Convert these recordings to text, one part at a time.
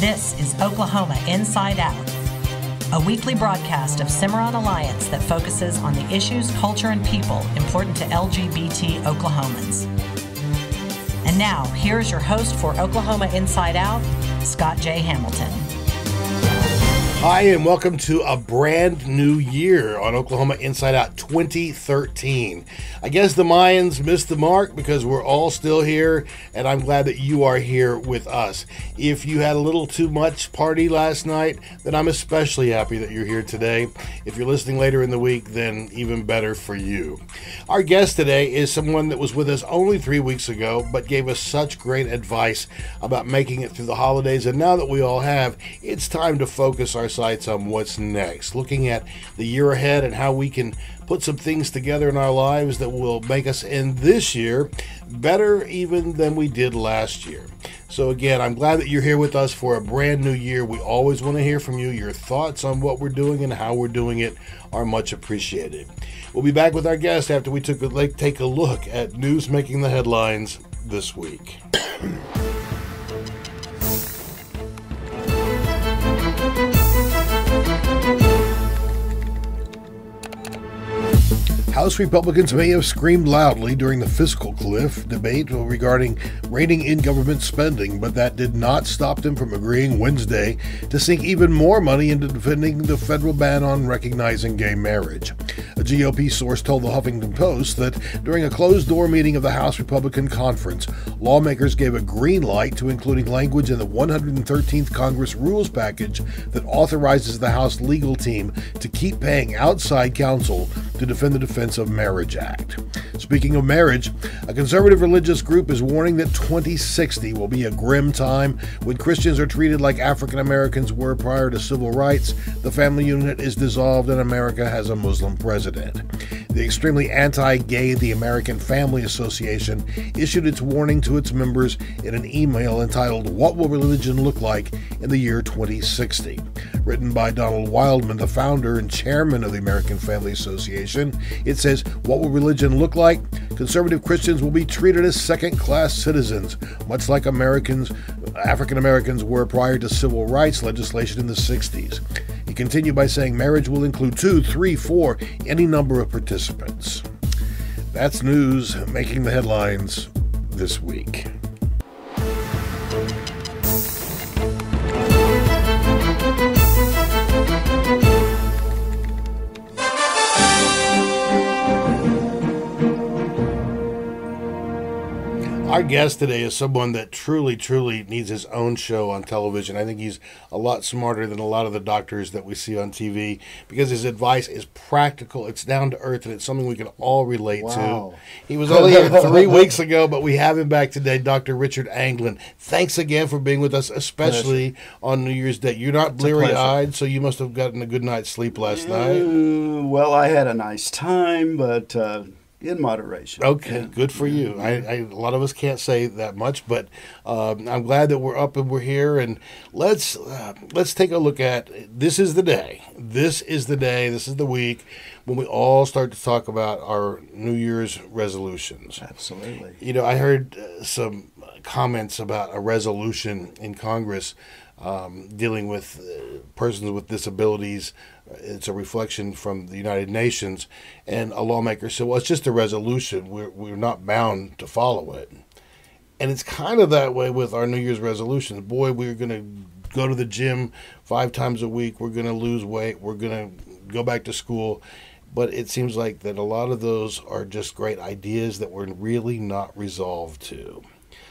This is Oklahoma Inside Out, a weekly broadcast of Cimarron Alliance that focuses on the issues, culture, and people important to LGBT Oklahomans. And now, here's your host for Oklahoma Inside Out, Scott J. Hamilton. Hi, and welcome to a brand new year on Oklahoma Inside Out 2013. I guess the Mayans missed the mark because we're all still here, and I'm glad that you are here with us. If you had a little too much party last night, then I'm especially happy that you're here today. If you're listening later in the week, then even better for you. Our guest today is someone that was with us only 3 weeks ago, but gave us such great advice about making it through the holidays, and now that we all have, it's time to focus our sights on what's next, looking at the year ahead and how we can put some things together in our lives that will make us end this year better even than we did last year. So again, I'm glad that you're here with us for a brand new year. We always want to hear from you. Your thoughts on what we're doing and how we're doing it are much appreciated. We'll be back with our guest after we take a look at news making the headlines this week. House Republicans may have screamed loudly during the fiscal cliff debate regarding reining in government spending, but that did not stop them from agreeing Wednesday to sink even more money into defending the federal ban on recognizing gay marriage. A GOP source told the Huffington Post that during a closed-door meeting of the House Republican Conference, lawmakers gave a green light to including language in the 113th Congress rules package that authorizes the House legal team to keep paying outside counsel to defend the Defense of Marriage Act. Speaking of marriage, a conservative religious group is warning that 2060 will be a grim time when Christians are treated like African Americans were prior to civil rights, the family unit is dissolved, and America has a Muslim president. The extremely anti-gay The American Family Association issued its warning to its members in an email entitled "What Will Religion Look Like in the Year 2060?" Written by Donald Wildman, the founder and chairman of the American Family Association. It says, "What will religion look like? Conservative Christians will be treated as second-class citizens, much like African Americans were prior to civil rights legislation in the 60s. He continued by saying marriage will include 2, 3, 4, any number of participants. That's news making the headlines this week. Our guest today is someone that truly needs his own show on television. I think he's a lot smarter than a lot of the doctors that we see on TV because his advice is practical, it's down to earth, and it's something we can all relate to. He was only here 3 weeks ago, but we have him back today, Dr. Richard Anglin. Thanks again for being with us, especially on New Year's Day. You're not bleary-eyed, so you must have gotten a good night's sleep last night. Well, I had a nice time, but in moderation. Okay, good for you. A lot of us can't say that much, but I'm glad that we're up and we're here. And let's take a look at this is the day. This is the day. This is the week when we all start to talk about our New Year's resolutions. Absolutely. You know, I heard some comments about a resolution in Congress dealing with persons with disabilities. It's a reflection from the United Nations, and a lawmaker said, well, it's just a resolution. We're not bound to follow it. And it's kind of that way with our New Year's resolutions. Boy, we're going to go to the gym 5 times a week. We're going to lose weight. We're going to go back to school. But it seems like that a lot of those are just great ideas that we're really not resolved to.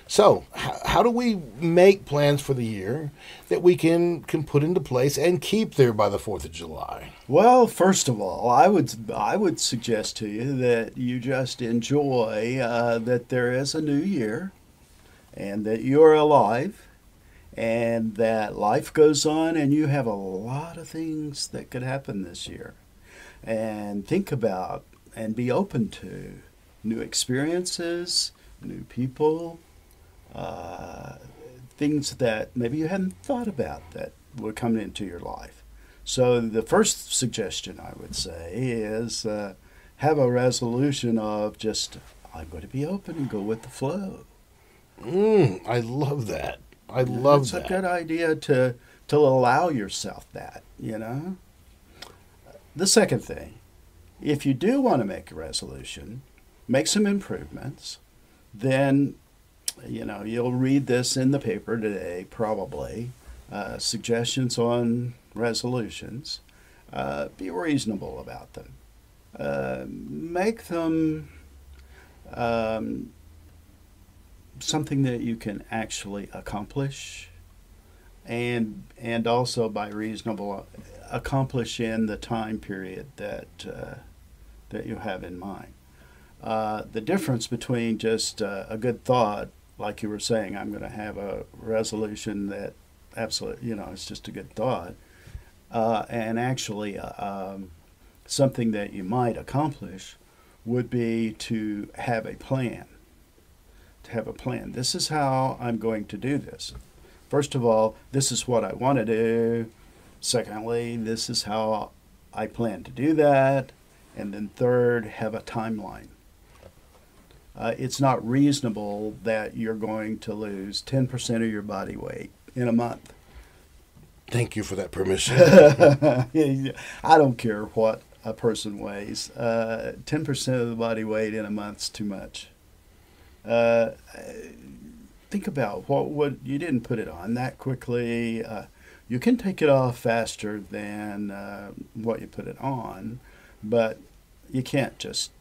So, how do we make plans for the year that we can put into place and keep there by the 4th of July? Well, first of all, I would suggest to you that you just enjoy that there is a new year and that you're alive and that life goes on and you have a lot of things that could happen this year. And think about and be open to new experiences, new people, things that maybe you hadn't thought about that were coming into your life. So the first suggestion I would say is have a resolution of just, I'm going to be open and go with the flow. I love that. I love It's that. a good idea to allow yourself that, you know. The second thing, if you do want to make a resolution, make some improvements, then, you know, you'll read this in the paper today, probably, suggestions on resolutions. Be reasonable about them. Make them something that you can actually accomplish, and also by reasonable, accomplish in the time period that you have in mind. The difference between just a good thought, like you were saying, I'm going to have a resolution that absolutely, you know, it's just a good thought, and actually something that you might accomplish would be to have a plan. To have a plan. This is how I'm going to do this. First of all, this is what I want to do. Secondly, this is how I plan to do that. And then third, have a timeline. It's not reasonable that you're going to lose 10% of your body weight in a month. Thank you for that permission. I don't care what a person weighs. 10% of the body weight in a month's too much. Think about what you didn't put it on that quickly. You can take it off faster than what you put it on, but you can't just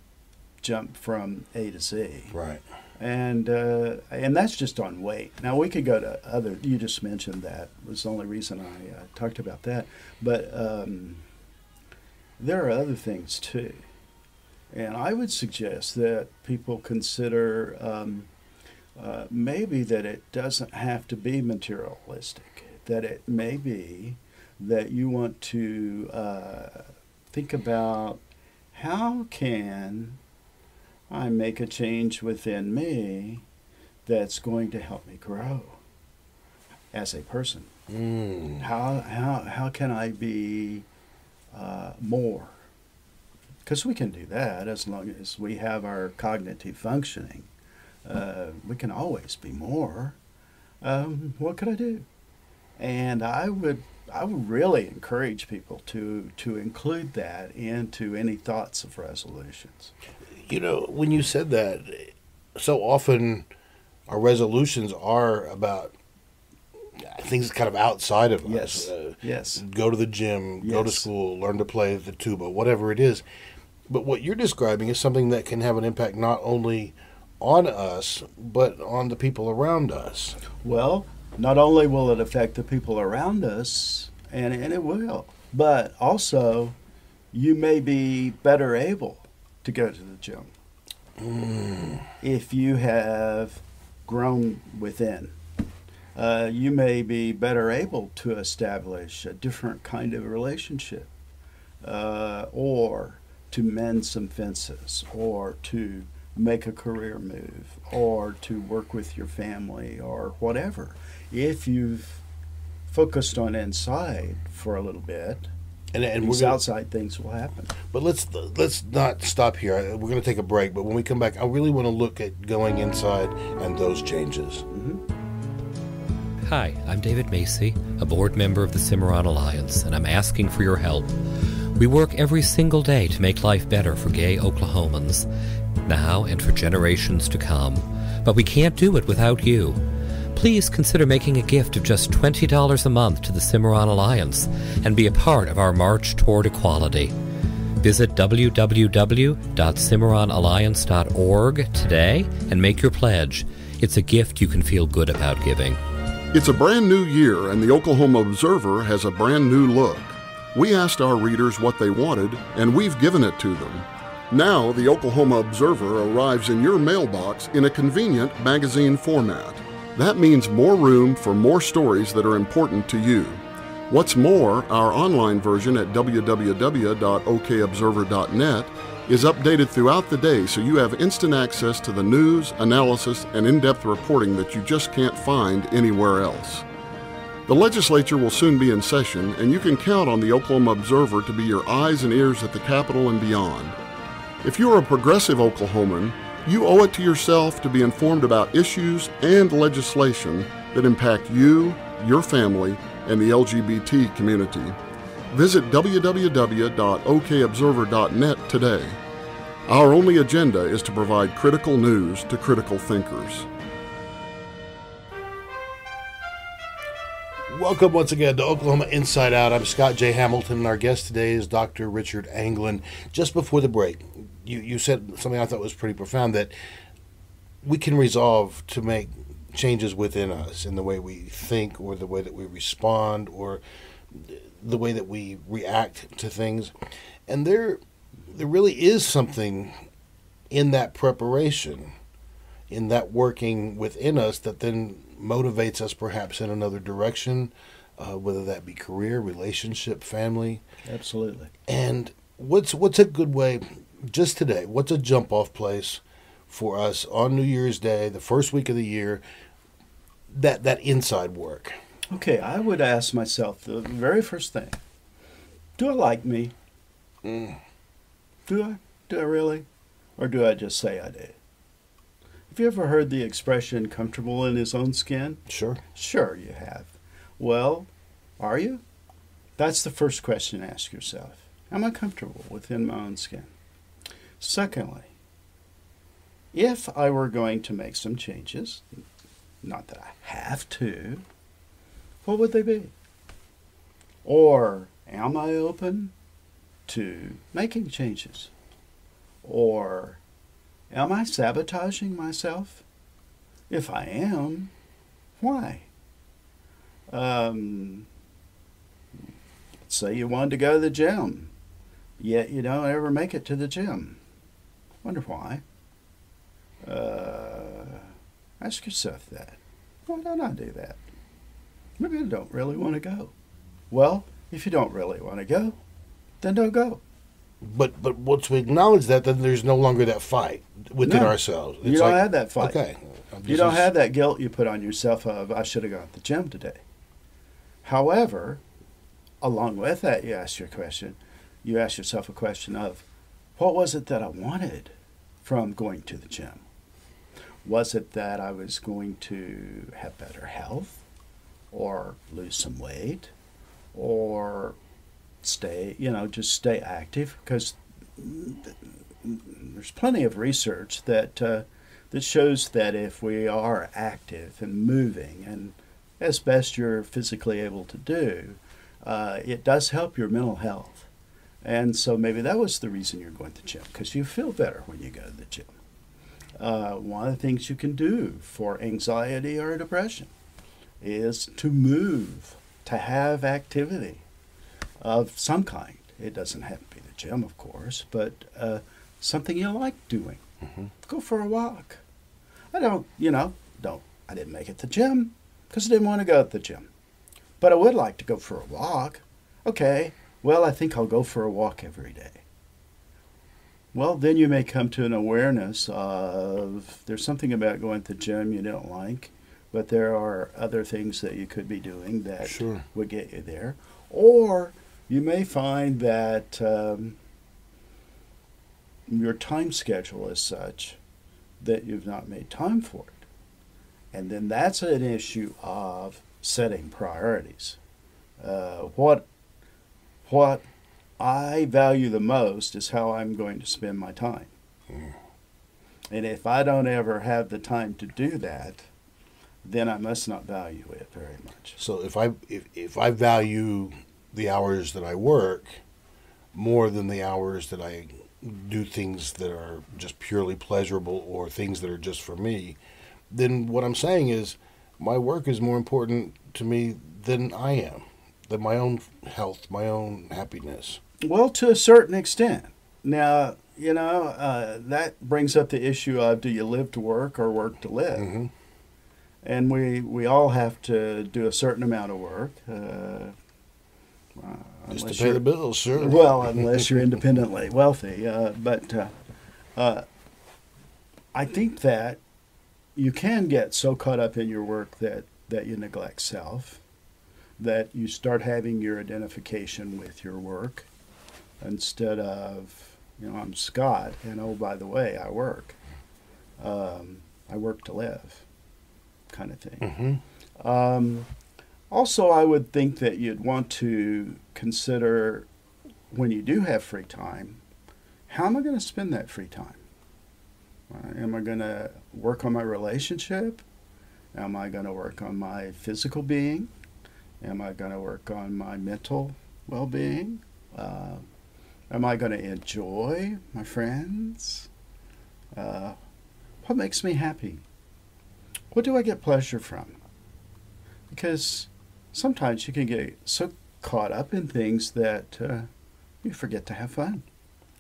jump from A to Z. Right. And that's just on weight. Now we could go to other. You just mentioned that was the only reason I talked about that. But there are other things too, and I would suggest that people consider maybe that it doesn't have to be materialistic. That it may be that you want to think about how can I make a change within me that's going to help me grow as a person. How can I be more? Because we can do that as long as we have our cognitive functioning. We can always be more. What could I do? And I would really encourage people to include that into any thoughts of resolutions. You know, when you said that, so often our resolutions are about things kind of outside of Yes. us. Yes. Go to the gym, go to Yes. school, learn to play the tuba, whatever it is. But what you're describing is something that can have an impact not only on us, but on the people around us. Well, not only will it affect the people around us, and it will, but also you may be better able to go to the gym if you have grown within. You may be better able to establish a different kind of relationship, or to mend some fences, or to make a career move, or to work with your family, or whatever. If you've focused on inside for a little bit, And these we're gonna, outside things will happen. but let's not stop here. We're going to take a break, but when we come back, I really want to look at going inside and those changes. Hi, I'm David Macy, a board member of the Cimarron Alliance, and I'm asking for your help. We work every single day to make life better for gay Oklahomans, now and for generations to come. But we can't do it without you. Please consider making a gift of just $20 a month to the Cimarron Alliance and be a part of our march toward equality. Visit www.cimarronalliance.org today and make your pledge. It's a gift you can feel good about giving. It's a brand new year, and the Oklahoma Observer has a brand new look. We asked our readers what they wanted, and we've given it to them. Now, the Oklahoma Observer arrives in your mailbox in a convenient magazine format. That means more room for more stories that are important to you. What's more, our online version at www.okobserver.net is updated throughout the day, so you have instant access to the news, analysis, and in-depth reporting that you just can't find anywhere else. The legislature will soon be in session, and you can count on the Oklahoma Observer to be your eyes and ears at the Capitol and beyond. If you're a progressive Oklahoman, you owe it to yourself to be informed about issues and legislation that impact you, your family, and the LGBT community. Visit www.okobserver.net today. Our only agenda is to provide critical news to critical thinkers. Welcome once again to Oklahoma Inside Out. I'm Scott J. Hamilton, and our guest today is Dr. Richard Anglin. Just before the break, you said something I thought was pretty profound, that we can resolve to make changes within us in the way we think, or the way that we respond, or the way that we react to things. And there really is something in that preparation, in that working within us, that then motivates us perhaps in another direction, whether that be career, relationship, family. Absolutely. And what's a good way, just today, what's a jump off place for us on New Year's Day, the first week of the year, that inside work? Okay, I would ask myself the very first thing, do I like me? Do I? Do I really? Or do I just say I do? Have you ever heard the expression, comfortable in his own skin? Sure. Sure you have. Well, are you? That's the first question to ask yourself. Am I comfortable within my own skin? Secondly, if I were going to make some changes, not that I have to, what would they be? Or am I open to making changes? Or am I sabotaging myself? If I am, why? Let's say you wanted to go to the gym, yet you don't ever make it to the gym. Wonder why? Ask yourself that. Why don't I do that? Maybe I don't really want to go. Well, if you don't really want to go, then don't go. But once we acknowledge that, then there's no longer that fight within ourselves. You don't have that fight. Okay. You don't have that guilt you put on yourself of, I should have gone to the gym today. However, along with that, you ask yourself a question of, what was it that I wanted from going to the gym? Was it that I was going to have better health, or lose some weight, or just stay active? Because there's plenty of research that shows that if we are active and moving, and as best you're physically able to do, it does help your mental health. And so maybe that was the reason you're going to the gym, because you feel better when you go to the gym. One of the things you can do for anxiety or depression is to move, to have activity of some kind. It doesn't have to be the gym, of course, but something you like doing. Mm-hmm. Go for a walk. I didn't make it to the gym because I didn't want to go to the gym. But I would like to go for a walk. Okay, well, I think I'll go for a walk every day. Well, then you may come to an awareness of there's something about going to the gym you don't like, but there are other things that you could be doing that would get you there. Or you may find that your time schedule is such that you've not made time for it. And then that's an issue of setting priorities. What I value the most is how I'm going to spend my time. And if I don't ever have the time to do that, then I must not value it very much. So if I value the hours that I work more than the hours that I do things that are just purely pleasurable or things that are just for me, then what I'm saying is my work is more important to me than I am, than my own health, my own happiness. Well, to a certain extent. Now, that brings up the issue of, do you live to work or work to live? Mm-hmm. And we all have to do a certain amount of work. Just to pay the bills, sure. Well, unless you're independently wealthy. But I think that you can get so caught up in your work that you neglect self, that you start having your identification with your work instead of, I'm Scott, and oh, by the way, I work. I work to live, kind of thing. Also, I would think that you'd want to consider when you do have free time, how am I going to spend that free time? Am I going to work on my relationship? Am I going to work on my physical being? Am I going to work on my mental well-being? Am I going to enjoy my friends? What makes me happy? What do I get pleasure from? Because sometimes you can get so caught up in things that you forget to have fun.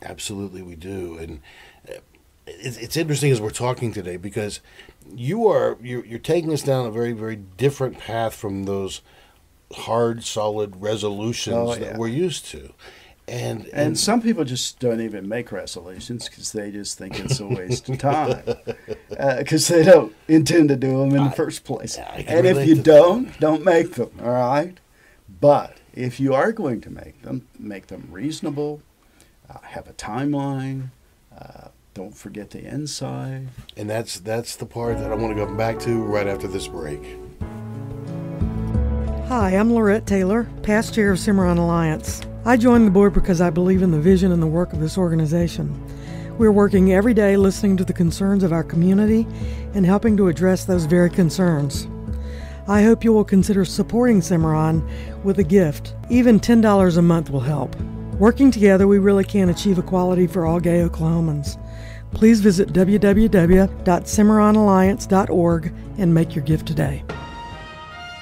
Absolutely, we do. And it's interesting as we're talking today because you're taking us down a very, very different path from those hard, solid resolutions that we're used to. And some people just don't even make resolutions because they just think it's a waste of time because they don't intend to do them in the first place. And if you don't make them, all right? But if you are going to make them reasonable, have a timeline, don't forget the inside. And that's the part that I want to go back to right after this break. Hi, I'm Lorette Taylor, past chair of Cimarron Alliance. I joined the board because I believe in the vision and the work of this organization. We're working every day listening to the concerns of our community and helping to address those very concerns. I hope you will consider supporting Cimarron with a gift. Even $10 a month will help. Working together, we really can achieve equality for all gay Oklahomans. Please visit www.cimarronalliance.org and make your gift today.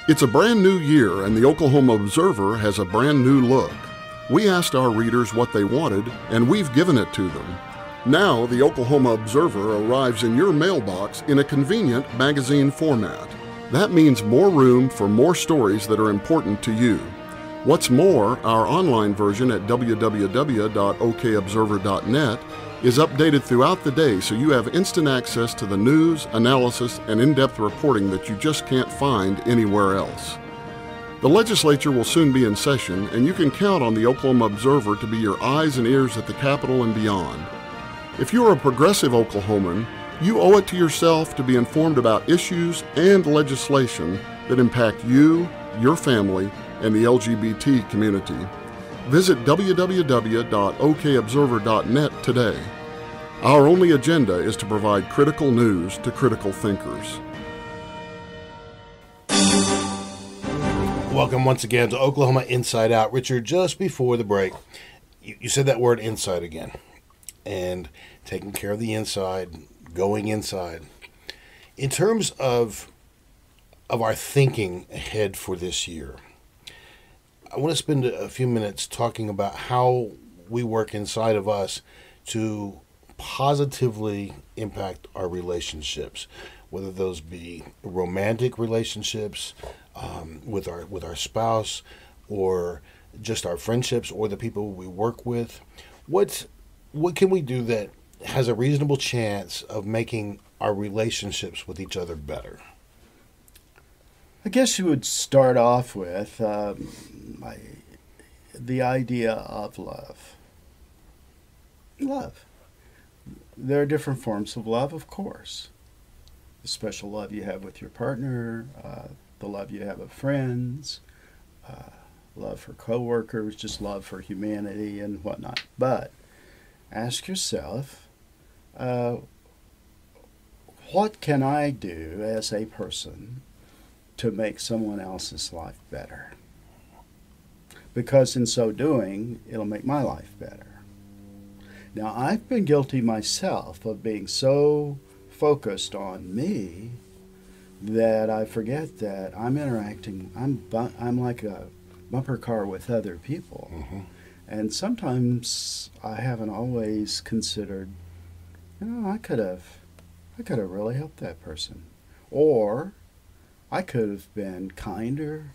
It's a brand new year, and the Oklahoma Observer has a brand new look. We asked our readers what they wanted, and we've given it to them. Now, the Oklahoma Observer arrives in your mailbox in a convenient magazine format. That means more room for more stories that are important to you. What's more, our online version at www.okobserver.net is updated throughout the day so you have instant access to the news, analysis, and in-depth reporting that you just can't find anywhere else. The legislature will soon be in session, and you can count on the Oklahoma Observer to be your eyes and ears at the Capitol and beyond. If you're a progressive Oklahoman, you owe it to yourself to be informed about issues and legislation that impact you, your family, and the LGBT community. Visit www.okobserver.net today. Our only agenda is to provide critical news to critical thinkers. Welcome once again to Oklahoma Inside Out. Richard, just before the break, you said that word inside again. And taking care of the inside, going inside. In terms of our thinking ahead for this year, I want to spend a few minutes talking about how we work inside of us to positively impact our relationships, whether those be romantic relationships with our spouse, or just our friendships, or the people we work with. What can we do that has a reasonable chance of making our relationships with each other better? I guess you would start off with the idea of love. Love. There are different forms of love, of course. The special love you have with your partner, the love you have of friends, love for coworkers, just love for humanity and whatnot. But ask yourself, what can I do as a person to make someone else's life better? Because in so doing, it'll make my life better. Now, I've been guilty myself of being so focused on me that I forget that I'm interacting, I'm like a bumper car with other people. Mm-hmm. And sometimes I haven't always considered, I could have really helped that person. Or I could have been kinder,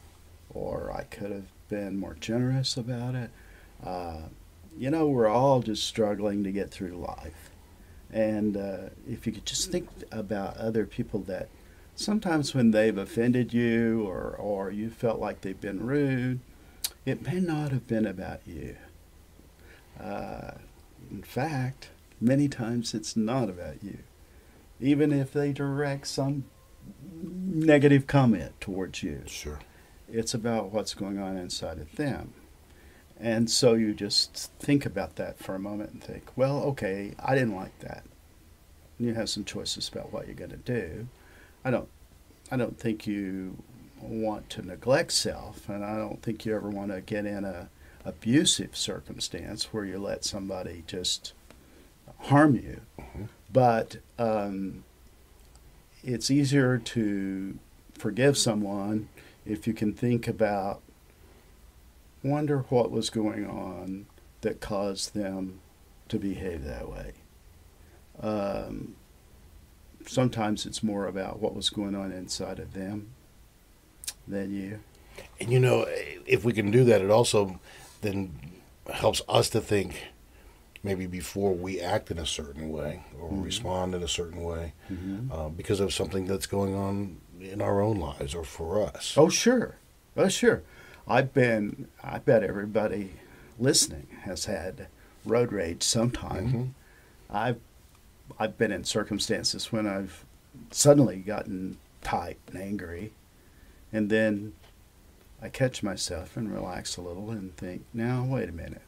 or I could have been more generous about it. We're all just struggling to get through life. And if you could just think about other people that sometimes when they've offended you or you felt like they've been rude, it may not have been about you. In fact, many times it's not about you. Even if they direct some negative comment towards you. Sure. It's about what's going on inside of them. And so you just think about that for a moment and think, well, okay, I didn't like that. And you have some choices about what you're going to do. I don't think you want to neglect self, and I don't think you ever want to get in a abusive circumstance where you let somebody just harm you. Mm-hmm. But it's easier to forgive someone if you can think about, wonder what was going on that caused them to behave that way. Sometimes it's more about what was going on inside of them than you. And if we can do that, it also then helps us to think maybe before we act in a certain way or respond in a certain way because of something that's going on in our own lives or for us. Oh, sure. Oh, sure. I bet everybody listening has had road rage sometime. I've been in circumstances when I've suddenly gotten tight and angry, and then I catch myself and relax a little and think, now, wait a minute.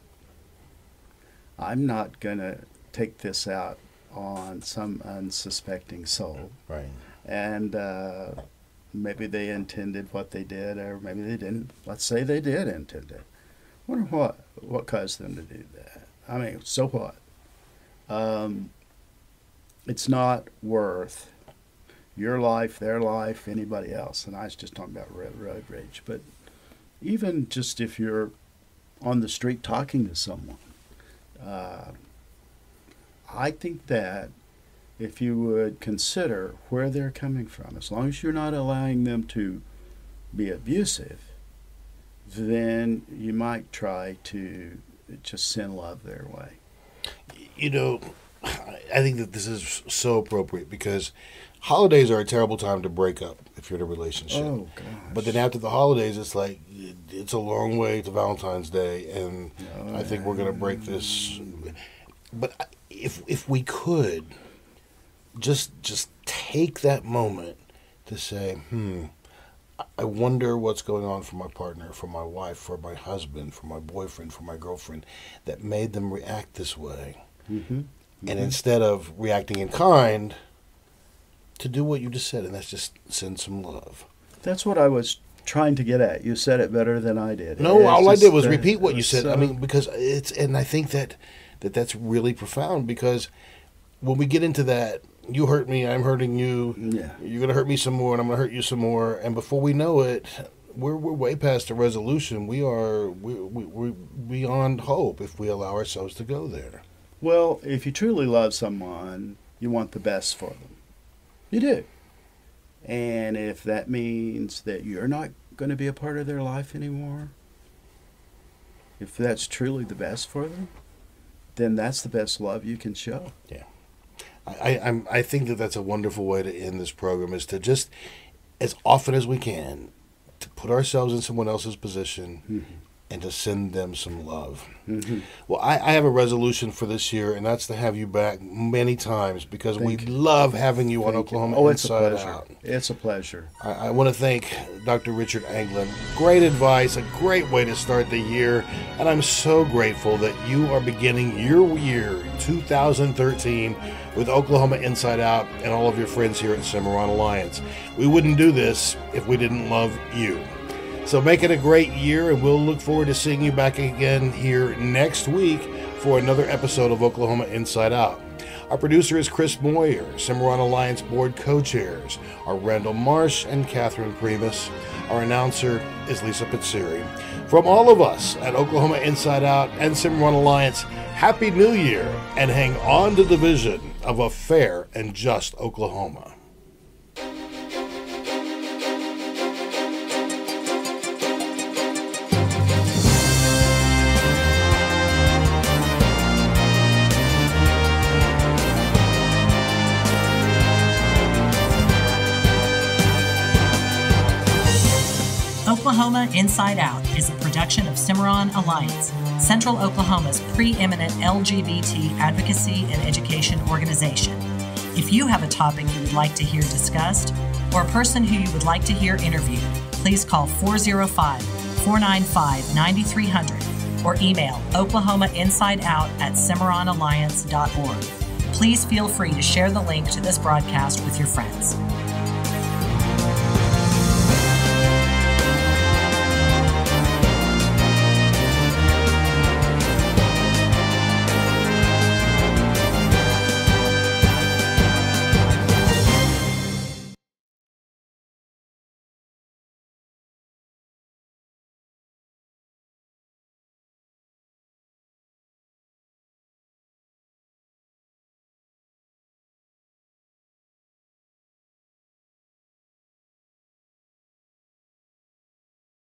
I'm not going to take this out on some unsuspecting soul. Right. And maybe they intended what they did, or maybe they didn't. Let's say they did intend it. Wonder what caused them to do that. I mean, so what? It's not worth your life, their life, anybody else. And I was just talking about road rage. But even just if you're on the street talking to someone, I think that if you would consider where they're coming from, as long as you're not allowing them to be abusive, then you might try to just send love their way. I think that this is so appropriate because holidays are a terrible time to break up if you're in a relationship. Oh, gosh. But then after the holidays, it's like it's a long way to Valentine's Day, and I think we're going to break this. But if we could just take that moment to say, I wonder what's going on for my partner, for my wife, for my husband, for my boyfriend, for my girlfriend, that made them react this way. And instead of reacting in kind, to do what you just said, and that's just send some love. That's what I was trying to get at. You said it better than I did. No, all I did was repeat what you said. I mean, because and I think that's really profound, because when we get into that, you hurt me, I'm hurting you, you're going to hurt me some more, and I'm going to hurt you some more, and before we know it, we're way past the resolution. We're beyond hope if we allow ourselves to go there. Well, if you truly love someone, you want the best for them. You do. And if that means that you're not going to be a part of their life anymore, if that's truly the best for them, then that's the best love you can show. Yeah. I think that that's a wonderful way to end this program, is to just, as often as we can, to put ourselves in someone else's position and to send them some love. Well, I have a resolution for this year, and that's to have you back many times, because we love having you on Oklahoma Inside Out. It's a pleasure. I want to thank Dr. Richard Anglin. Great advice, a great way to start the year, and I'm so grateful that you are beginning your year 2013 with Oklahoma Inside Out and all of your friends here at Cimarron Alliance. We wouldn't do this if we didn't love you. So make it a great year, and we'll look forward to seeing you back again here next week for another episode of Oklahoma Inside Out. Our producer is Chris Moyer. Cimarron Alliance Board co-chairs are Randall Marsh and Catherine Primus. Our announcer is Lisa Pizzeri. From all of us at Oklahoma Inside Out and Cimarron Alliance, Happy New Year, and hang on to the vision of a fair and just Oklahoma. Oklahoma Inside Out is a production of Cimarron Alliance, Central Oklahoma's preeminent LGBT advocacy and education organization. If you have a topic you would like to hear discussed, or a person who you would like to hear interviewed, please call 405-495-9300 or email oklahomainsideout@cimarronalliance.org. Please feel free to share the link to this broadcast with your friends.